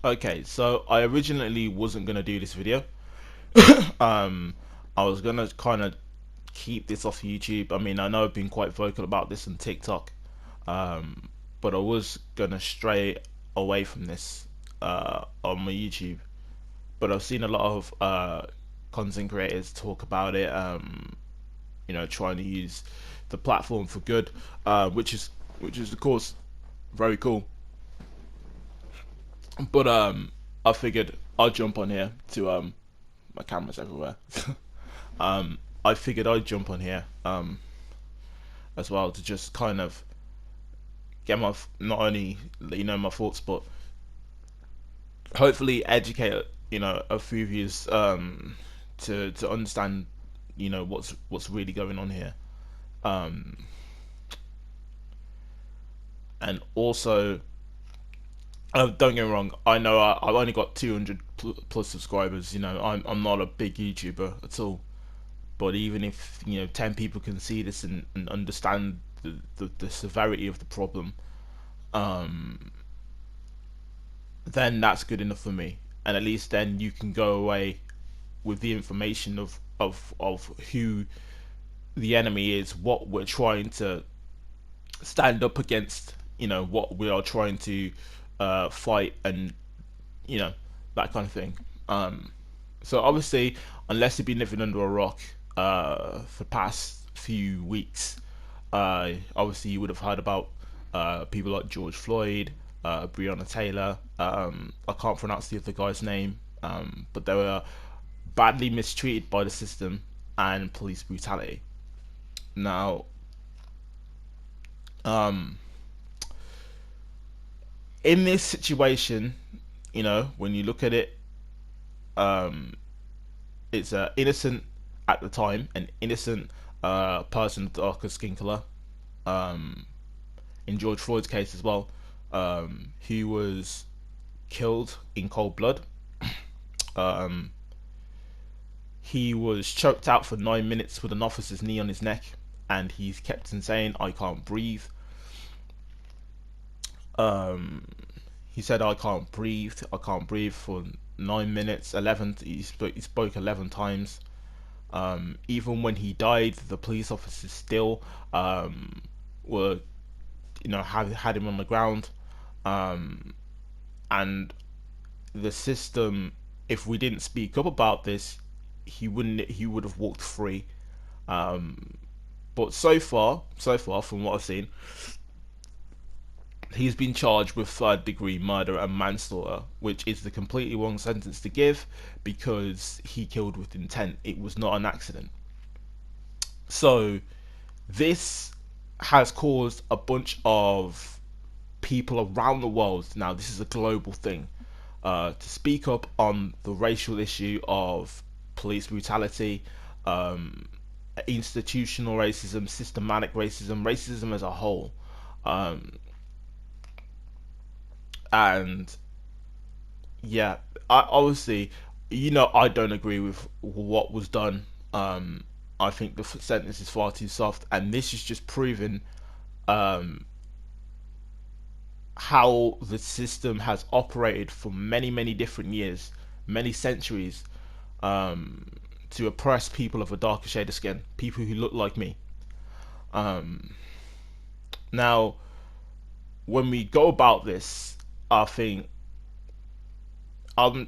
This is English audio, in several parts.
Okay, so I originally wasn't gonna do this video. um, I was gonna kind of keep this off YouTube. I mean, I know I've been quite vocal about this on TikTok, um, but I was gonna stray away from this on my YouTube. But I've seen a lot of content creators talk about it. Trying to use the platform for good, which is of course very cool. But I figured I'd jump on here to my camera's everywhere. I figured I'd jump on here as well to just kind of get my not only let you know my thoughts, but hopefully educate a few of you to understand what's really going on here. Um, and also, don't get me wrong. I know I've only got 200 plus subscribers. I'm not a big YouTuber at all. But even if 10 people can see this and understand the severity of the problem, um, then that's good enough for me. And at least then you can go away with the information of who the enemy is, what we're trying to stand up against, what we are trying to fight, and you know that kind of thing. So obviously, unless you've been living under a rock for the past few weeks, obviously you would have heard about people like George Floyd, Breonna Taylor. I can't pronounce the other guy's name, but they were badly mistreated by the system and police brutality. Now, um, in this situation, when you look at it, um, it's innocent at the time, an innocent person with darker skin color. Um, in George Floyd's case as well, he was killed in cold blood. Um, he was choked out for 9 minutes with an officer's knee on his neck, and he's kept saying, "I can't breathe." Um, he said, "I can't breathe. I can't breathe" for 9 minutes. 11. He spoke 11 times. Even when he died, the police officers still were, had him on the ground. Um, and the system, if we didn't speak up about this, he would have walked free. Um, but so far, from what I've seen, he's been charged with third degree murder and manslaughter, which is the completely wrong sentence to give because he killed with intent. It was not an accident. So this has caused a bunch of people around the world, now this is a global thing, to speak up on the racial issue of police brutality, um, institutional racism, systematic racism, racism as a whole. Um, and yeah, I obviously, I don't agree with what was done. I think the sentence is far too soft, and this is just proving um, how the system has operated for many, many different years, many centuries, um, to oppress people of a darker shade of skin, people who look like me. Um, Now, when we go about this, I think um,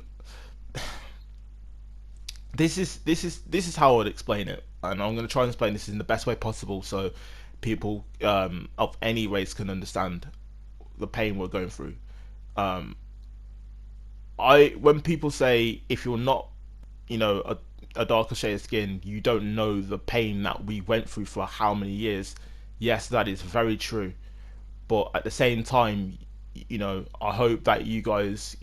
this is how I would explain it, and I'm going to try and explain this in the best way possible so people of any race can understand the pain we're going through. Um, I when people say if you're not, a darker shade of skin, you don't know the pain that we went through for how many years. Yes, that is very true. But at the same time, I hope that you guys,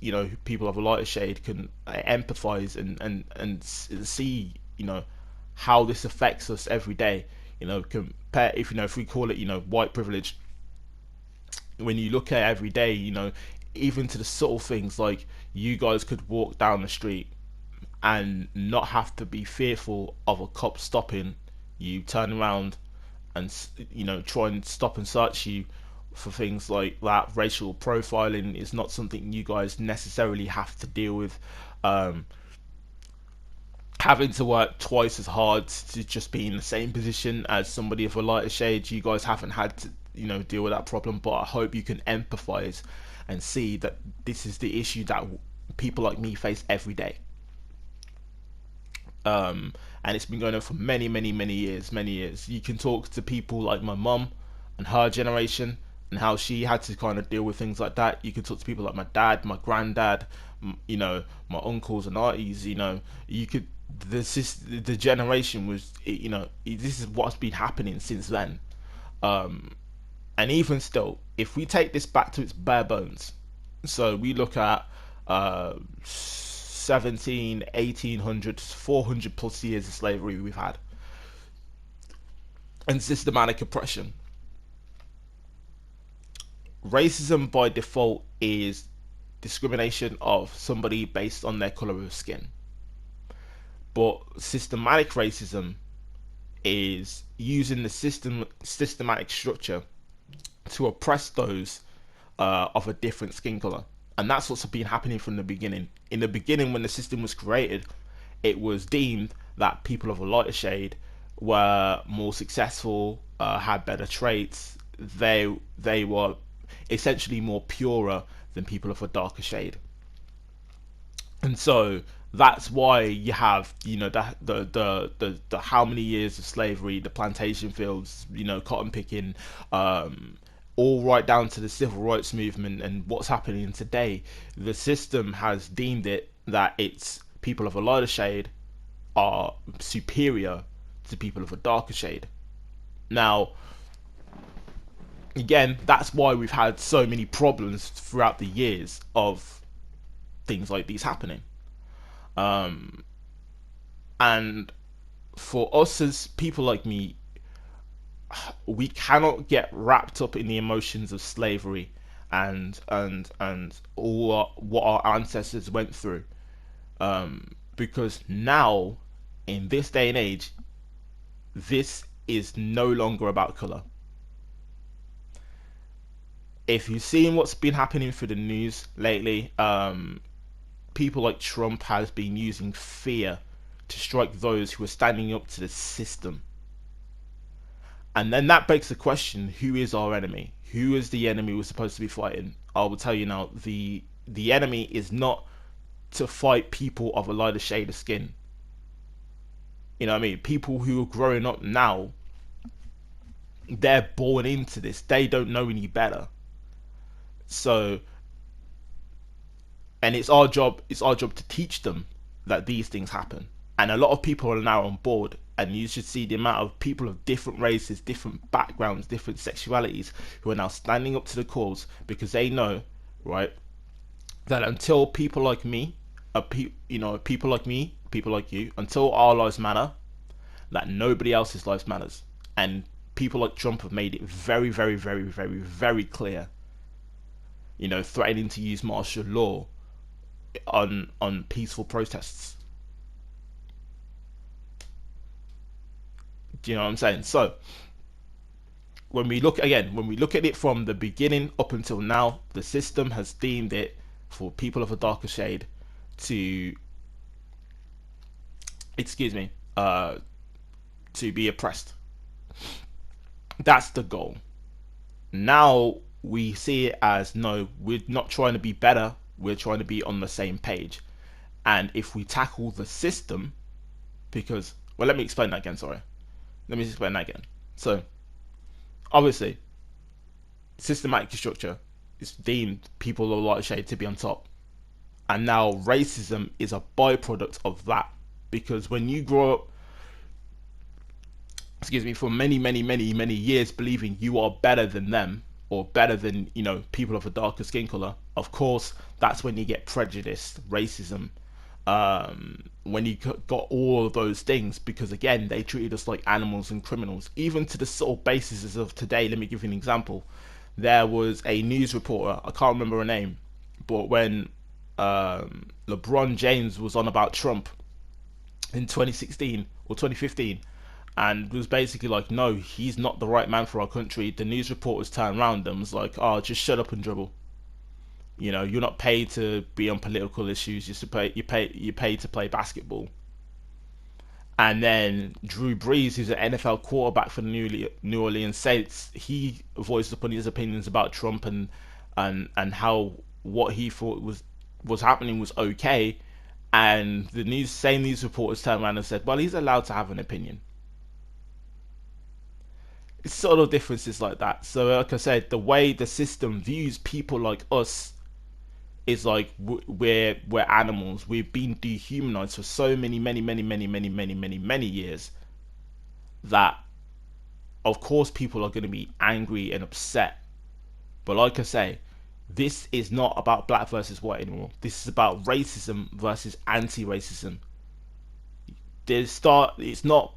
people of a lighter shade, can empathize and see, how this affects us every day. Compare if we call it, white privilege. When you look at it every day, even to the subtle things like you guys could walk down the street and not have to be fearful of a cop stopping you, turn around and try and stop and search you, for things like that. Racial profiling is not something you guys necessarily have to deal with. Um, Having to work twice as hard to just be in the same position as somebody of a lighter shade, you guys haven't had to, deal with that problem. But I hope you can empathize and see that this is the issue that people like me face every day. And it's been going on for many, many, many years, many years. You can talk to people like my mum and her generation and how she had to kind of deal with things like that. You can talk to people like my dad, my granddad, my uncles and aunties. You could the generation was, this is what's been happening since then. And even still, if we take this back to its bare bones, so we look at 17, 1800s, 400 plus years of slavery we've had, and systematic oppression. Racism by default is discrimination of somebody based on their color of skin. But systematic racism is using the systematic structure to oppress those of a different skin color. And that's what's been happening from the beginning. In the beginning, when the system was created, it was deemed that people of a lighter shade were more successful, had better traits. They were essentially more purer than people of a darker shade. And so that's why you have, the how many years of slavery, the plantation fields, cotton picking, all right down to the civil rights movement and what's happening today. The system has deemed it that it's people of a lighter shade are superior to people of a darker shade. Now, again, that's why we've had so many problems throughout the years of things like these happening. And for us as people like me, we cannot get wrapped up in the emotions of slavery and all what our ancestors went through, because now, in this day and age, this is no longer about color. If you've seen what's been happening through the news lately, people like Trump has been using fear to strike those who are standing up to the system. And then that begs the question, who is our enemy? Who is the enemy we're supposed to be fighting? I will tell you now, the enemy is not to fight people of a lighter shade of skin. You know what I mean? People who are growing up now, they're born into this. They don't know any better. So, and it's our job to teach them that these things happen. And a lot of people are now on board, and you should see the amount of people of different races, different backgrounds, different sexualities who are now standing up to the cause, because they know, right, that until people like me, people like me, people like you, until our lives matter, that nobody else's lives matters. And people like Trump have made it very, very, very, very, very clear, threatening to use martial law on peaceful protests. Do you know what I'm saying? So when we look at it from the beginning up until now, the system has deemed it for people of a darker shade to, to be oppressed. That's the goal. Now we see it as, no, we're not trying to be better, we're trying to be on the same page. And if we tackle the system, because, well, let me explain that again, sorry. Let me explain that again. So, obviously, systematic structure is deemed people of lighter shade to be on top. And now racism is a byproduct of that. Because when you grow up, for many, many, many, many years believing you are better than them, or better than, people of a darker skin color, of course, that's when you get prejudice, racism, when you got all of those things, because again, they treated us like animals and criminals. Even to the sort of basis of today, let me give you an example. There was a news reporter, I can't remember her name, but when LeBron James was on about Trump in 2016 or 2015, and was basically like, no, he's not the right man for our country. The news reporters turned around and was like, oh, just shut up and dribble. You're not paid to be on political issues. You pay to play basketball. And then Drew Brees, who's an NFL quarterback for the New Orleans Saints, he voiced up on his opinions about Trump and how what he thought was happening was okay. And the same news reporters turned around and said, well, he's allowed to have an opinion. It's sort of differences like that. So, like I said, the way the system views people like us is like we're animals. We've been dehumanized for so many years that, of course, people are going to be angry and upset. But like I say, this is not about black versus white anymore. This is about racism versus anti-racism. It's not. It's not.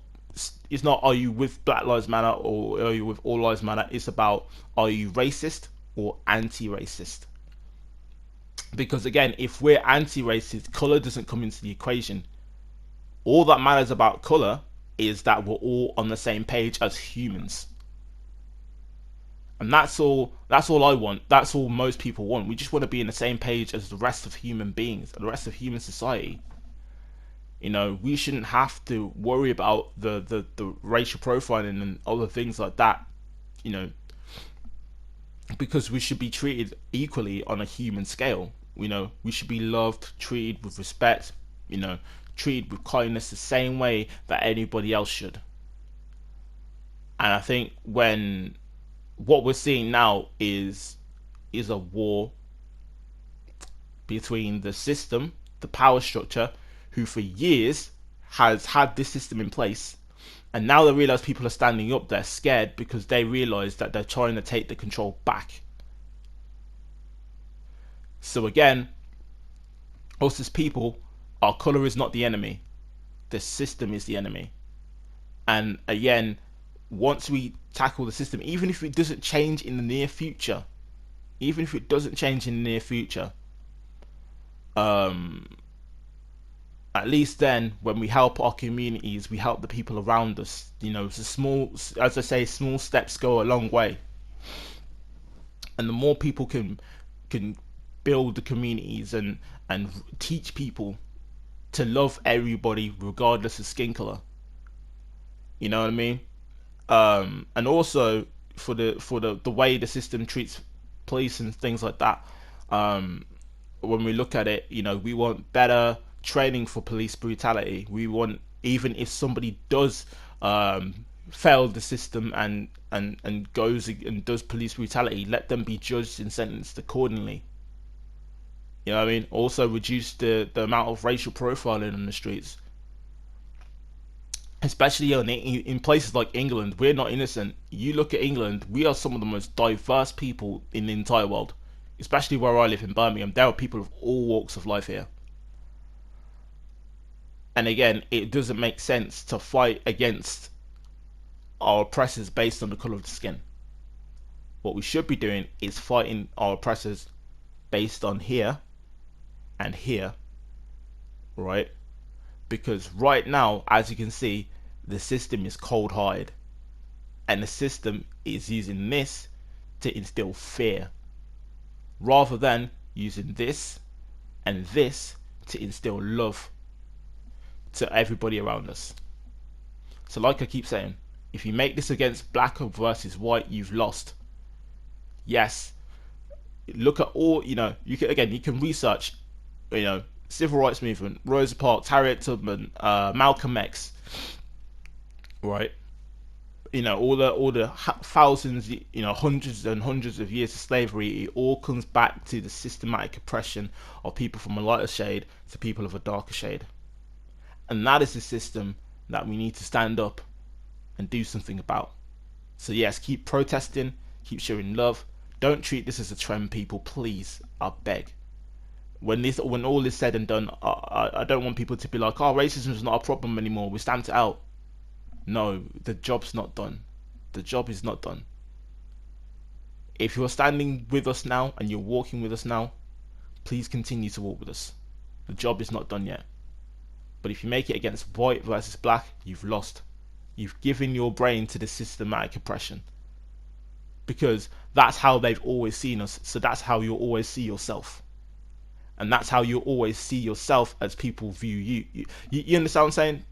Are you with Black Lives Matter or are you with All Lives Matter? It's about, are you racist or anti-racist? Because again, if we're anti-racist, color doesn't come into the equation. All that matters about color is that we're all on the same page as humans. And that's all I want. That's all most people want. We just want to be in the same page as the rest of human beings, the rest of human society. We shouldn't have to worry about the racial profiling and other things like that, because we should be treated equally on a human scale. We should be loved, treated with respect, treated with kindness the same way that anybody else should. And I think what we're seeing now is a war between the system, the power structure, who for years has had this system in place, and now they realize people are standing up. They're scared because they realize that they're trying to take the control back. So again, us as people, our color is not the enemy. The system is the enemy. And again, once we tackle the system, even if it doesn't change in the near future, at least then, when we help our communities, we help the people around us. As I say, small steps go a long way. And the more people can build the communities and teach people to love everybody regardless of skin color. You know what I mean? And also for the way the system treats police and things like that. When we look at it, we want better training for police brutality. We want, even if somebody does fail the system and goes and does police brutality, let them be judged and sentenced accordingly. You know what I mean? Also reduce the amount of racial profiling on the streets. Especially in places like England, we're not innocent. You look at England, we are some of the most diverse people in the entire world. Especially where I live in Birmingham, there are people of all walks of life here. And again, it doesn't make sense to fight against our oppressors based on the colour of the skin. What we should be doing is fighting our oppressors based on here and here, right? Because right now, as you can see, the system is cold-hearted, and the system is using this to instill fear, rather than using this and this to instill love to everybody around us. So like I keep saying, if you make this against black versus white, you've lost. Yes, look at all, you can research, civil rights movement, Rosa Parks, Harriet Tubman, Malcolm X, right? All the thousands, hundreds and hundreds of years of slavery. It all comes back to the systematic oppression of people from a lighter shade to people of a darker shade. And that is the system that we need to stand up and do something about. So yes, keep protesting, keep showing love. Don't treat this as a trend, people, please, I beg. When all is said and done, I don't want people to be like, oh, racism is not a problem anymore, we stamped it out. No, the job's not done. The job is not done. If you're standing with us now and you're walking with us now, please continue to walk with us. The job is not done yet. But if you make it against white versus black, you've lost. You've given your brain to the systematic oppression, because that's how they've always seen us. So that's how you'll always see yourself, and that's how you'll always see yourself as people view you. You understand what I'm saying?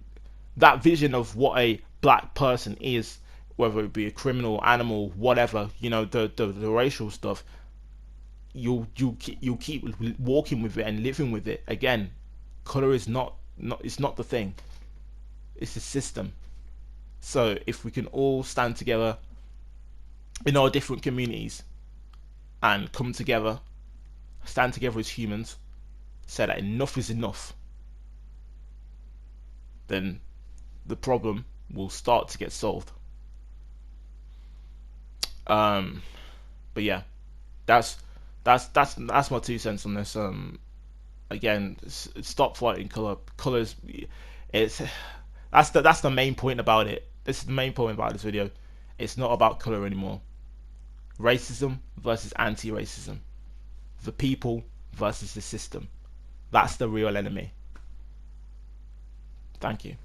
That vision of what a black person is, whether it be a criminal, animal, whatever, the racial stuff, you'll keep walking with it and living with it. Again, color is not it's not the thing. It's the system. So if we can all stand together in our different communities and come together, stand together as humans, say that enough is enough, then the problem will start to get solved. But yeah, that's that's my 2 cents on this. Again, stop fighting color. Colors, it's that's the main point about it. This is the main point about this video. It's not about color anymore. Racism versus anti-racism. The people versus the system. That's the real enemy. Thank you.